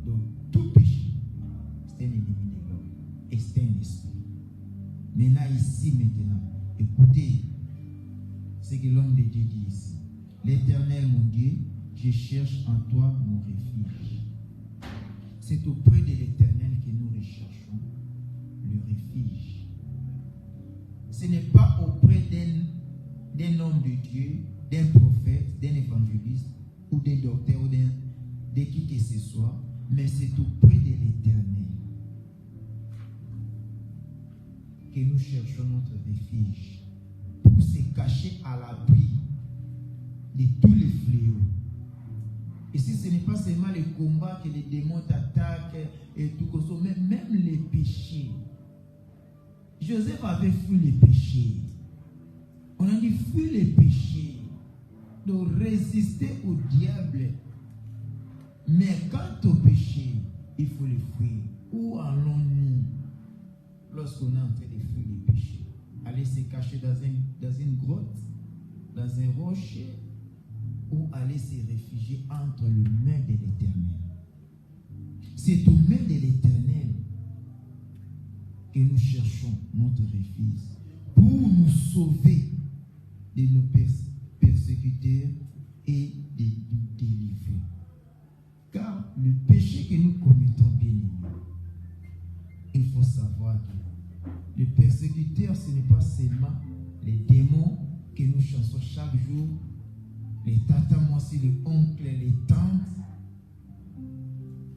Donc, tout péché, c'est un ennemi de l'homme. Et c'est un esprit. Maintenant, ici, maintenant, écoutez ce que l'homme de Dieu dit ici. L'Éternel, mon Dieu, je cherche en toi mon refuge. C'est auprès de l'Éternel que nous recherchons le refuge. Ce n'est pas auprès d'un homme de Dieu, d'un prophète, d'un évangéliste, ou d'un docteur, ou de qui que ce soit, mais c'est auprès de l'Éternel que nous cherchons notre refuge pour se cacher à l'abri de tous les fléaux. Ici, ce n'est pas seulement les combats que les démons t'attaquent et tout comme ça, mais même les péchés. Joseph avait fui les péchés. On a dit fuir les péchés, de résister au diable. Mais quant au péché, il faut les fuir. Où allons-nous lorsqu'on est en train de fuir les péchés? Aller se cacher dans une grotte, dans un rocher, ou aller se réfugier entre les mains de l'Éternel. C'est aux mains de l'Éternel que nous cherchons notre refuge pour nous sauver de nos persécuteurs et de nous délivrer. Car le péché que nous commettons, bien aimé, il faut savoir que le persécuteur, ce n'est pas seulement les démons que nous chassons chaque jour, les tatas, moi aussi, les oncles, les tantes,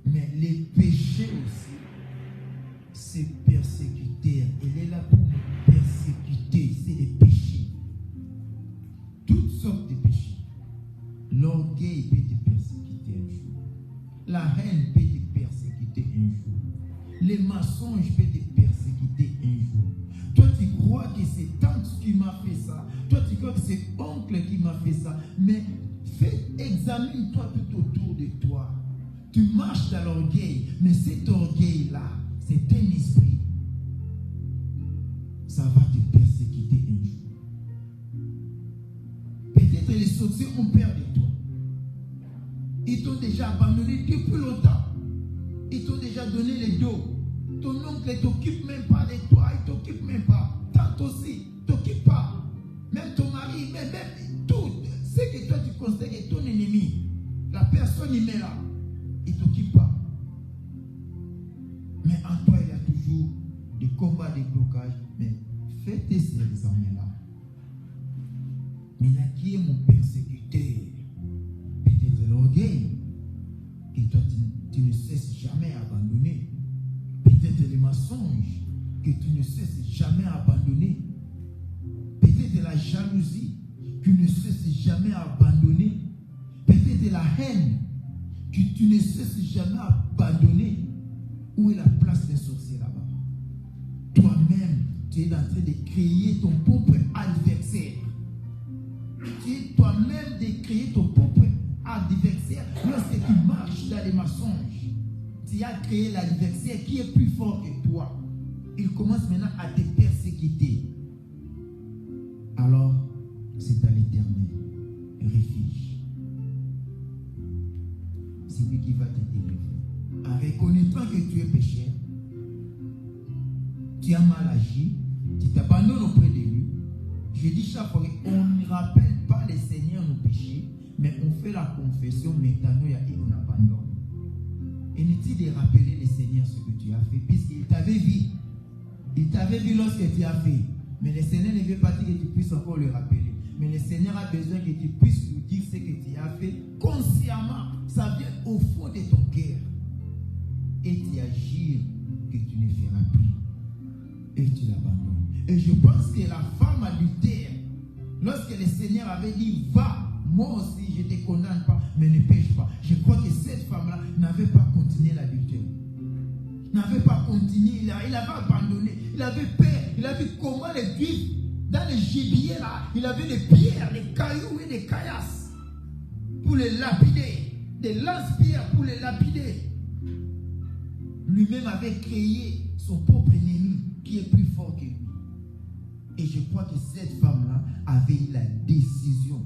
mais les péchés aussi, c'est persécuteur. Il est là pour nous persécuter, c'est des péchés. Toutes sortes de péchés. L'orgueil peut te persécuter un jour. La haine peut te persécuter un jour. Les mensonges peuvent te persécuter un jour. Toi, tu crois que c'est tante qui m'a fait ça. Toi, tu crois que c'est oncle qui m'a fait ça. Mais examine-toi tout autour de toi. Tu marches dans l'orgueil, mais cet orgueil-là, c'est un esprit. Ça va te persécuter un jour. Peut-être les sorciers ont peur de toi. Ils t'ont déjà abandonné depuis longtemps. Ils t'ont déjà donné le dos. Ton oncle ne t'occupe même pas de toi. Il ne t'occupe même pas. Tante aussi, ne t'occupe pas. Même ton mari, même tout. Ce que toi tu considères ton ennemi. La personne il met là. Il ne t'occupe pas. Mais en toi, il y a toujours des combats, des blocages. Mais fais ces examens-là. Mais là, qui est mon persécuteur? Peut-être l'orgueil. Que toi, tu ne cesses jamais abandonner. Peut-être les mensonges. Que tu ne cesses jamais abandonner. Peut-être la jalousie. Que tu ne cesses jamais abandonner. Peut-être la haine. Que tu ne cesses jamais abandonner. Où est la place des sorciers là-bas? Toi-même, tu es en train de créer ton propre adversaire. Tu es toi-même de créer ton propre adversaire. Lorsque tu marches dans les mensonges, tu as créé l'adversaire qui est plus fort que toi. Il commence maintenant à te persécuter. Alors, c'est à l'Éternel refuge. C'est lui qui va te délivrer. En reconnaissant que tu es pécheur, tu as mal agi, tu t'abandonnes auprès de lui. Je dis chaque fois qu'on ne rappelle pas le Seigneur nos péchés, mais on fait la confession, maintenant et on abandonne. Inutile de rappeler le Seigneur ce que tu as fait, puisqu'il t'avait vu. Il t'avait vu lorsque tu as fait. Mais le Seigneur ne veut pas dire que tu puisses encore le rappeler. Mais le Seigneur a besoin que tu puisses lui dire ce que tu as fait consciemment. Ça vient au fond de ton cœur. Et tu agis que tu ne feras plus. Et tu l'abandonnes. Et je pense que la femme adultère, lorsque le Seigneur avait dit, va, moi aussi je ne te condamne pas, mais ne pêche pas. Je crois que cette femme-là n'avait pas continué l'adultère. N'avait pas continué, il avait abandonné. Il avait peur, il avait vu comment les Juifs, dans les gibiers là, il avait des pierres, des cailloux et des caillasses pour les lapider. Des lance-pierres pour les lapider. Lui-même avait créé son propre ennemi qui est plus fort que lui. Et je crois que cette femme-là avait eu la décision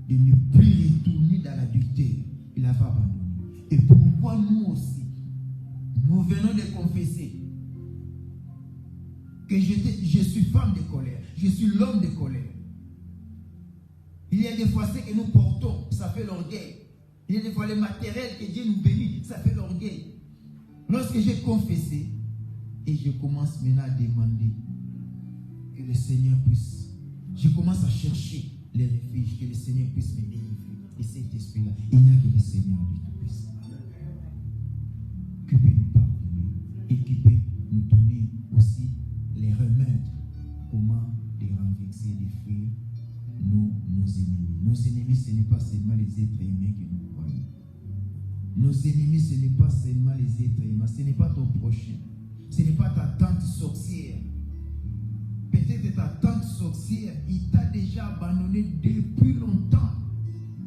de ne plus retourner dans l'adultère. Il avait abandonné. Et pourquoi nous aussi, nous venons de confesser que je suis femme de colère, je suis l'homme de colère. Il y a des fois ce que nous portons, ça fait l'orgueil. Il y a des fois le matériel que Dieu nous bénit, ça fait l'orgueil. Lorsque j'ai confessé, et je commence maintenant à demander que le Seigneur puisse, je commence à chercher les refuges, que le Seigneur puisse me délivrer. Et cet esprit-là, il n'y a que le Seigneur du Tout-Puissant qui peut nous pardonner et qui peut nous donner aussi les remèdes, comment de renverser, de fuir nos ennemis. Nos ennemis, ce n'est pas seulement les êtres humains que nous croyons. Nos ennemis, ce n'est pas seulement les êtres humains, ce n'est pas ton prochain, ce n'est pas ta tante sorcière. Peut-être ta tante sorcière, il t'a déjà abandonné depuis longtemps.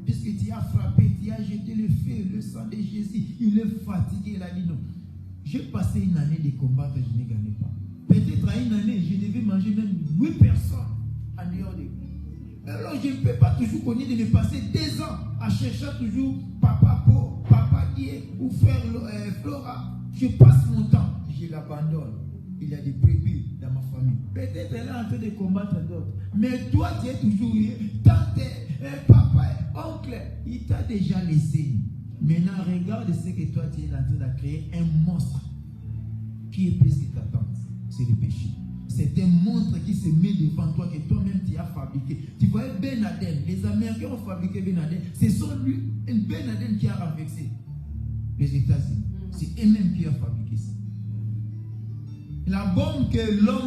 Puisque tu as frappé, tu as jeté le feu, le sang de Jésus, il est fatigué, il a dit non. J'ai passé une année de combat que je n'ai gagné pas. Peut-être à une année, je devais manger même 8 personnes en dehors de vous. Alors je ne peux pas toujours connaître de me passer 2 ans à chercher toujours Papa Po, Papa Dieu ou Frère Flora. Je passe mon temps, je l'abandonne. Il y a des brebis dans ma famille. Peut-être elle est en train de combattre d'autres. Mais toi, tu es toujours tante, papa, oncle. Il t'a déjà laissé. Maintenant, regarde ce que toi, tu es en train de créer. Un monstre qui est plus que ta tante. C'est le péché. C'est un monstre qui se met devant toi, que toi-même tu as fabriqué. Tu vois Ben Laden. Les Américains ont fabriqué Ben Laden. C'est lui, Ben Laden qui a renversé les États-Unis. C'est eux-mêmes qui ont fabriqué ça. La bombe que l'homme